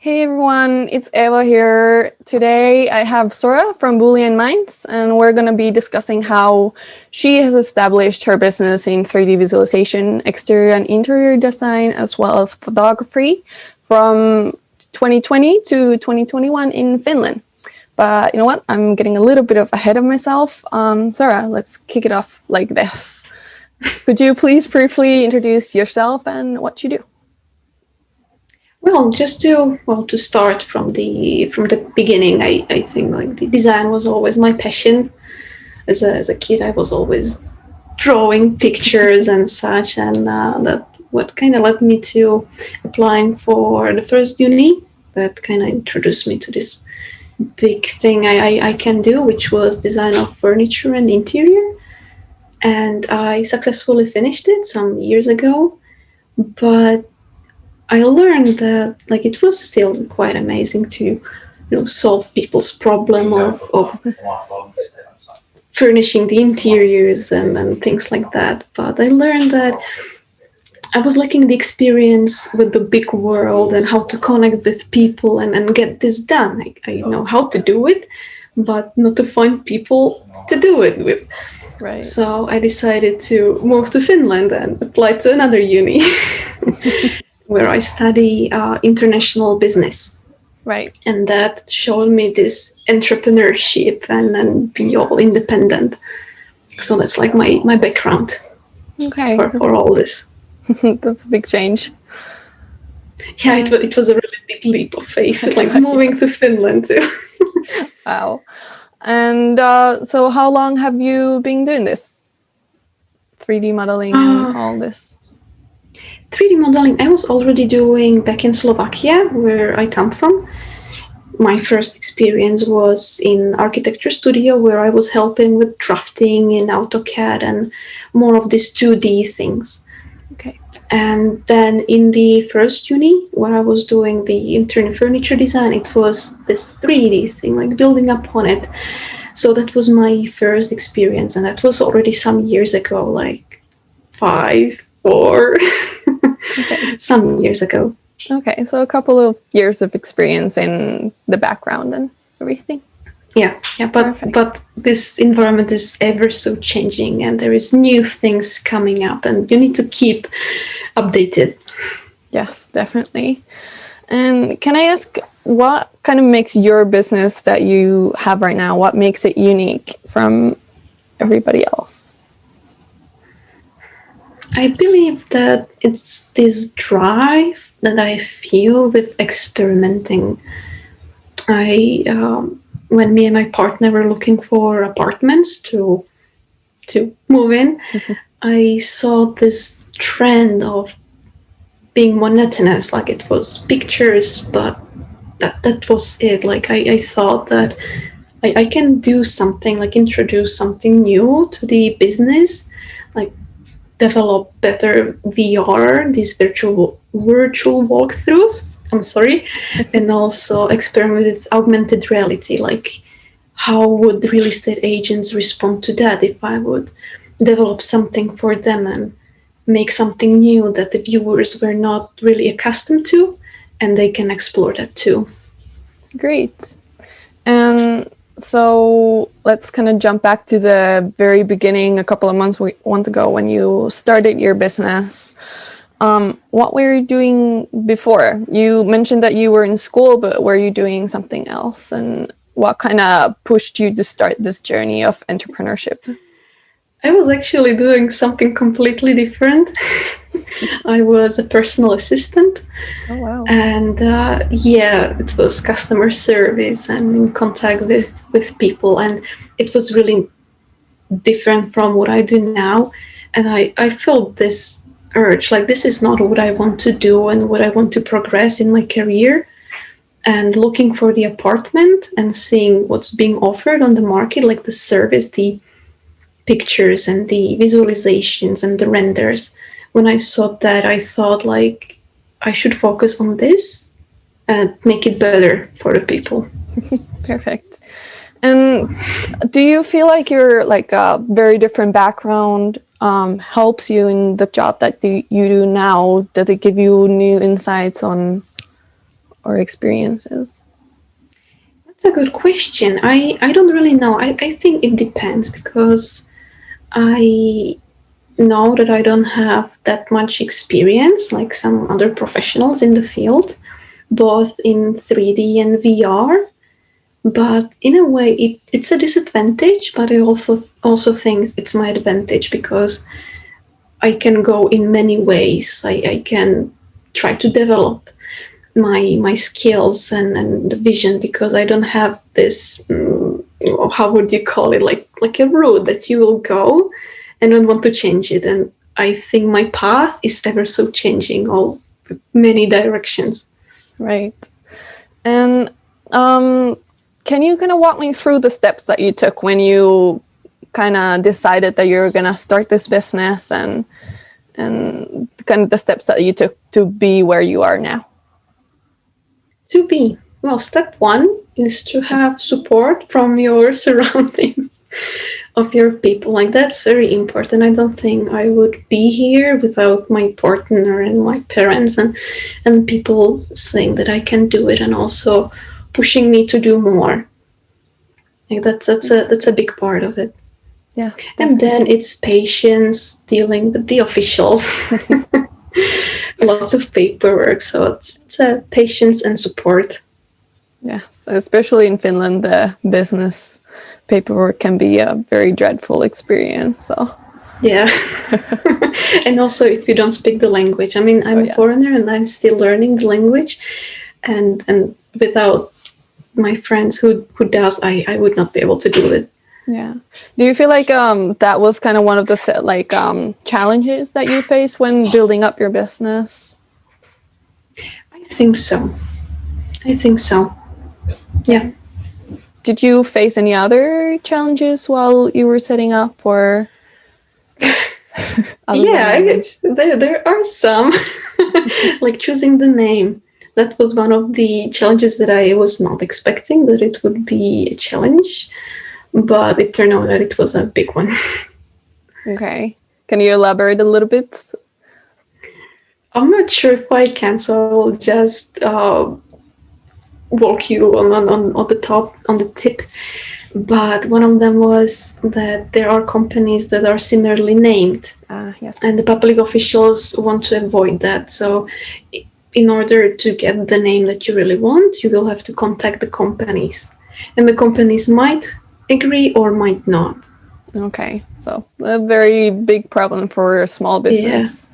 Hey everyone, it's Eva here. Today I have Zora from Boolean Mines, and we're going to be discussing how she has established her business in 3D visualization, exterior and interior design, as well as photography from 2020 to 2021 in Finland. But you know what? I'm getting a little bit ahead of myself. Zora, let's kick it off like this. Could you please briefly introduce yourself and what you do? Well, just to start from the beginning, I think like the design was always my passion. As a kid, I was always drawing pictures and such, and that what kind of led me to applying for the first uni. That kind of introduced me to this big thing I can do, which was design of furniture and interior. And I successfully finished it some years ago, but I learned that like it was still quite amazing to solve people's problem of furnishing the interiors and things like that. But I learned that I was lacking the experience with the big world and how to connect with people and get this done. I know how to do it, but not to find people to do it with. Right. So I decided to move to Finland and apply to another uni. Where I study international business. Right. And that showed me this entrepreneurship and be all independent. So that's like my background for all this. That's a big change. Yeah, it was a really big leap of faith, like moving to Finland too. Wow. And so how long have you been doing this? 3D modeling and all this? 3D modeling I was already doing back in Slovakia, where I come from. My first experience was in architecture studio, where I was helping with drafting in AutoCAD and more of these 2D things. Okay. And then in the first uni, where I was doing the interior furniture design, it was this 3D thing, like building upon it. So that was my first experience, and that was already some years ago, like 5 or some years ago. Okay, so a couple of years of experience in the background and everything. Yeah, but this environment is ever so changing, and there is new things coming up, and you need to keep updated. Yes, definitely. And can I ask, what kind of makes your business that you have right now, what makes it unique from everybody else? I believe that it's this drive that I feel with experimenting. When me and my partner were looking for apartments to move in, I saw this trend of being monotonous, like it was pictures, but that was it. Like I thought that I can do something, like introduce something new to the business, like develop better VR, these virtual walkthroughs. I'm sorry, and also experiment with augmented reality. Like, how would real estate agents respond to that if I would develop something for them and make something new that the viewers were not really accustomed to, and they can explore that too. Great. And so let's kind of jump back to the very beginning, a couple of months ago when you started your business. What were you doing before? You mentioned that you were in school, but were you doing something else? And what kind of pushed you to start this journey of entrepreneurship? I was actually doing something completely different. I was a personal assistant. Oh, wow. And it was customer service and in contact with people. And it was really different from what I do now. And I felt this urge, like this is not what I want to do and what I want to progress in my career. And looking for the apartment and seeing what's being offered on the market, like the service, the pictures and the visualizations and the renders. When I saw that, I thought like I should focus on this and make it better for the people. Perfect. And do you feel like your like a very different background helps you in the job that you do now? Does it give you new insights on or experiences? That's a good question. I don't really know. I think it depends because I know that I don't have that much experience like some other professionals in the field, both in 3D and VR. But in a way, it's a disadvantage, but I also think it's my advantage because I can go in many ways. I can try to develop my skills and the vision because I don't have this how would you call it, like a route that you will go and don't want to change it. And I think my path is ever so changing all many directions. Right. And can you kind of walk me through the steps that you took when you kind of decided that you're going to start this business and kind of the steps that you took to be where you are now? To be, well, step one is to have support from your surroundings, of your people. Like, that's very important. I don't think I would be here without my partner and my parents and people saying that I can do it and also pushing me to do more. Like, that's a big part of it. Yes. And then it's patience, dealing with the officials. Lots of paperwork, so it's a patience and support. Yes, especially in Finland, the business paperwork can be a very dreadful experience. So yeah. And also if you don't speak the language. I mean, I'm a foreigner and I'm still learning the language, and without my friends who does, I would not be able to do it. Yeah. Do you feel like that was kind of one of the challenges that you faced when building up your business? I think so. Yeah. Did you face any other challenges while you were setting up, or? There are some. Like choosing the name. That was one of the challenges that I was not expecting that it would be a challenge. But it turned out that it was a big one. Okay. Can you elaborate a little bit? I'm not sure if I can, so I'll just walk you on the tip. But one of them was that there are companies that are similarly named. Yes. And the public officials want to avoid that. So in order to get the name that you really want, you will have to contact the companies. And the companies might agree or might not. Okay, so a very big problem for a small business.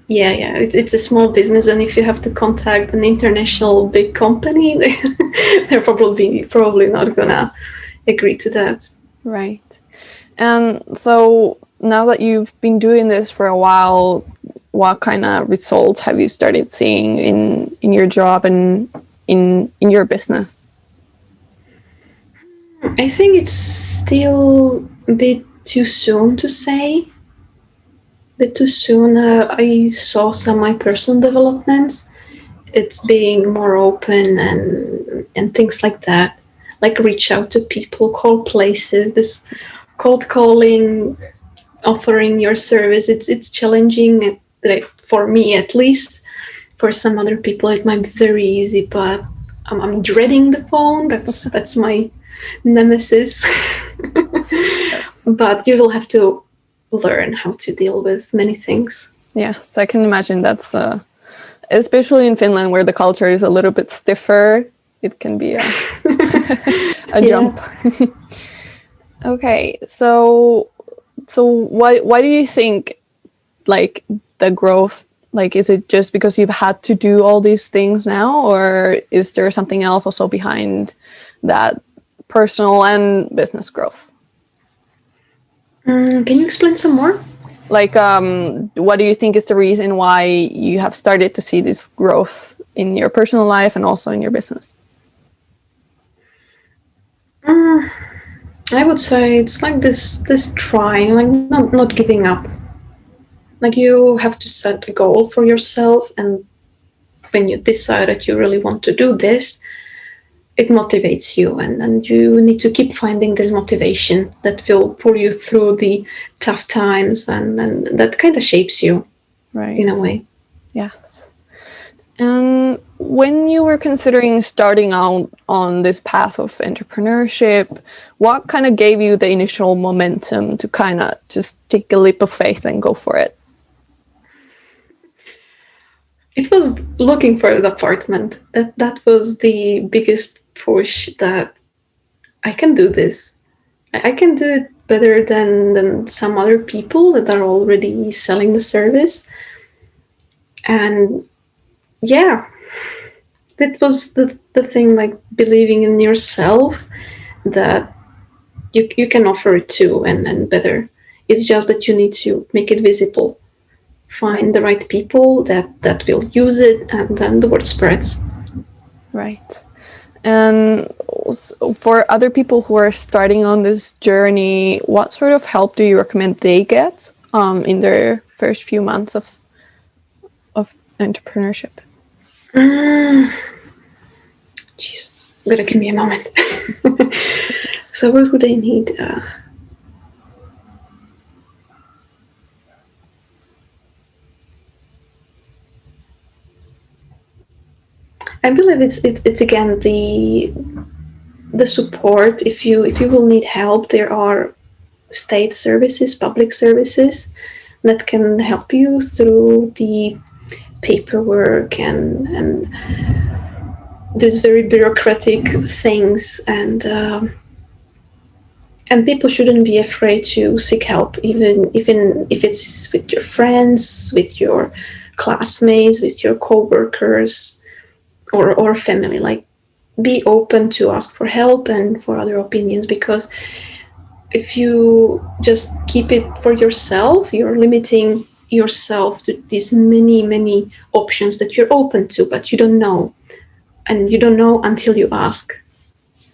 Yeah. It's a small business, and if you have to contact an international big company, they're probably not gonna agree to that. Right. And so now that you've been doing this for a while, what kind of results have you started seeing in your job and in your business? I think it's still a bit too soon to say. I saw some of my personal developments. It's being more open and things like that. Like reach out to people, call places, this cold calling, offering your service. It's challenging, for me at least. For some other people it might be very easy, but I'm dreading the phone. That's my nemesis. Yes. But you will have to learn how to deal with many things. Yes, I can imagine that's especially in Finland where the culture is a little bit stiffer, it can be a jump. Okay, so why do you think like the growth, like is it just because you've had to do all these things now, or is there something else also behind that personal and business growth? Can you explain some more? Like, what do you think is the reason why you have started to see this growth in your personal life and also in your business? I would say it's like this trying, like not giving up. Like you have to set a goal for yourself, and when you decide that you really want to do this, it motivates you, and you need to keep finding this motivation that will pull you through the tough times, and that kind of shapes you, right, in a way. Yes. And when you were considering starting out on this path of entrepreneurship, what kind of gave you the initial momentum to kind of just take a leap of faith and go for it? It was looking for an apartment. That was the biggest push, that I can do this. I can do it better than some other people that are already selling the service. And yeah, that was the thing, like believing in yourself, that you can offer it too, and better. It's just that you need to make it visible. Find the right people that will use it, and then the word spreads. Right. And for other people who are starting on this journey, what sort of help do you recommend they get in their first few months of entrepreneurship? Jeez, gotta give me a moment. So what would they need? I believe it's again the support. If you will need help, there are state services, public services that can help you through the paperwork and these very bureaucratic things, and people shouldn't be afraid to seek help, even if it's with your friends, with your classmates, with your co-workers, or family. Like, be open to ask for help and for other opinions, because if you just keep it for yourself, you're limiting yourself to these many options that you're open to, but you don't know, and you don't know until you ask.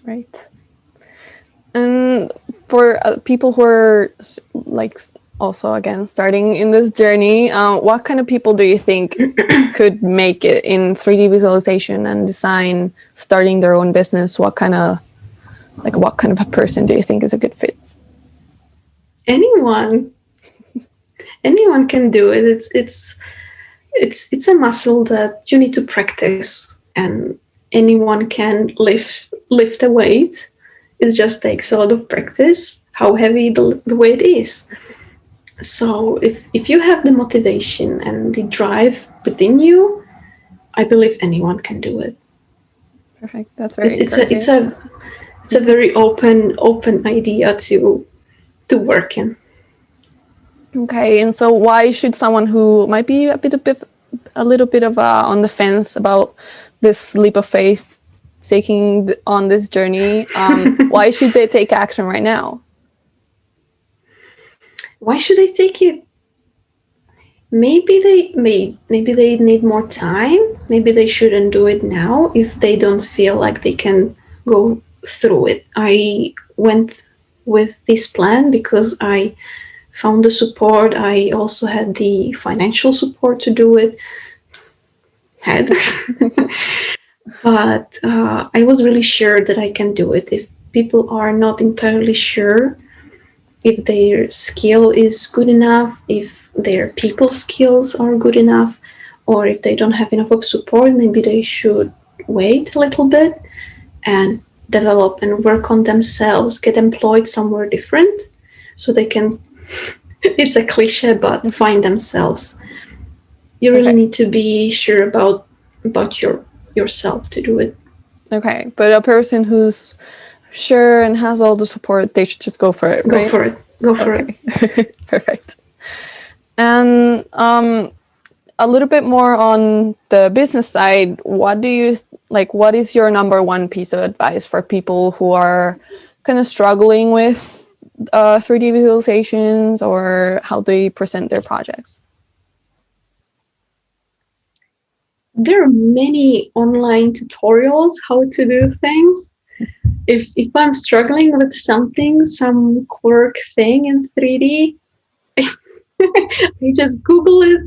Right. And for people who are like also again starting in this journey, what kind of people do you think could make it in 3D visualization and design, starting their own business? What kind of a person do you think is a good fit? Anyone can do it. It's a muscle that you need to practice, and anyone can lift a weight. It just takes a lot of practice, how heavy the weight is. So if you have the motivation and the drive within you, I believe anyone can do it. Perfect. That's very encouraging. It's a very open idea to work in. Okay, and so why should someone who might be a little bit of on the fence about this leap of faith, taking on this journey, why should they take action right now? Why should they take it? Maybe they need more time. Maybe they shouldn't do it now if they don't feel like they can go through it. I went with this plan because I found the support. I also had the financial support to do it. But I was really sure that I can do it. If people are not entirely sure if their skill is good enough, if their people skills are good enough, or if they don't have enough of support, maybe they should wait a little bit and develop and work on themselves, get employed somewhere different so they can, it's a cliche, but find themselves. You really need to be sure about yourself to do it. Okay, but a person who's sure and has all the support, they should just go for it, right? Go for it. Perfect. And a little bit more on the business side, what is your number one piece of advice for people who are kind of struggling with 3D visualizations or how they present their projects? There are many online tutorials how to do things. If I'm struggling with something, some quirk thing in 3D, I just Google it.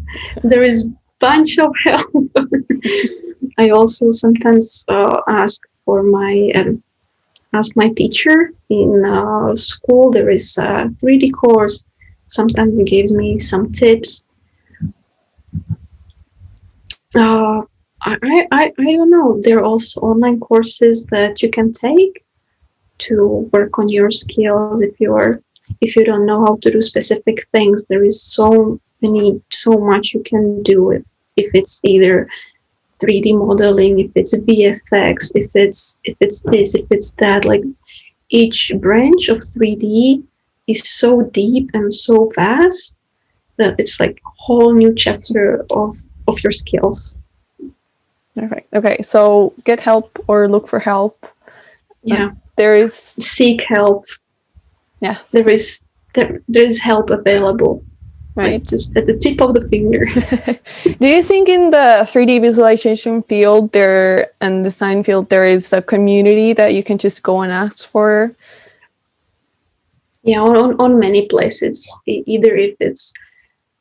There is a bunch of help. I also sometimes ask my teacher in school. There is a 3D course. Sometimes he gives me some tips. I don't know. There are also online courses that you can take to work on your skills. If you don't know how to do specific things, there is so much you can do. If it's either 3D modeling, if it's VFX, if it's this, if it's that. Like each branch of 3D is so deep and so vast that it's like a whole new chapter of your skills. Perfect. Okay, so get help or look for help. Yeah. There is Seek help. Yes. There is help available. Right. Like just at the tip of the finger. Do you think in the 3D visualization field and design field there is a community that you can just go and ask for? Yeah, on many places. Either if it's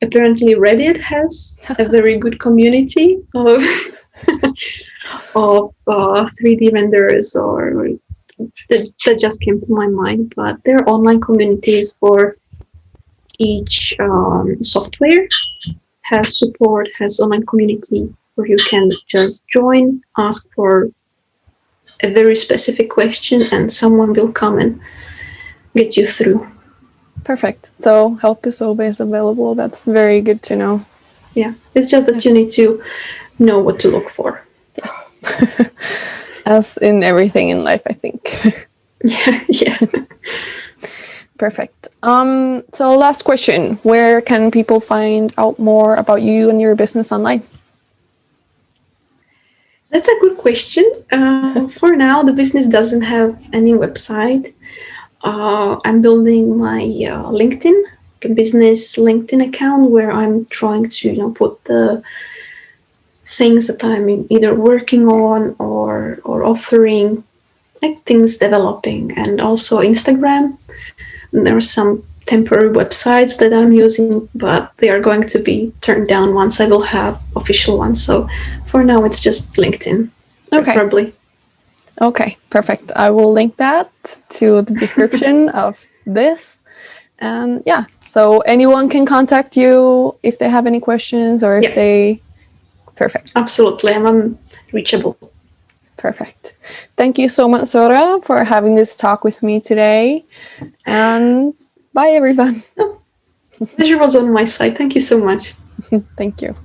apparently Reddit has a very good community of of 3D vendors, or that just came to my mind. But there are online communities for each software. Has support, has online community where you can just join, ask for a very specific question, and someone will come and get you through. Perfect. So help is always available. That's very good to know. Yeah, it's just that you need to know what to look for. Yes. As in everything in life, I think. Yeah. Perfect. So last question, where can people find out more about you and your business online? That's a good question. For now, the business doesn't have any website. I'm building my LinkedIn, business LinkedIn account, where I'm trying to put the things that I'm either working on or offering, like things developing, and also Instagram. There are some temporary websites that I'm using, but they are going to be turned down once I will have official ones. So for now, it's just LinkedIn. Okay. Probably. Okay, perfect. I will link that to the description of this. And yeah, so anyone can contact you if they have any questions or if they... Perfect. Absolutely. I'm reachable. Perfect. Thank you so much, Zora, for having this talk with me today. And bye, everyone. Pleasure was on my side. Thank you so much. Thank you.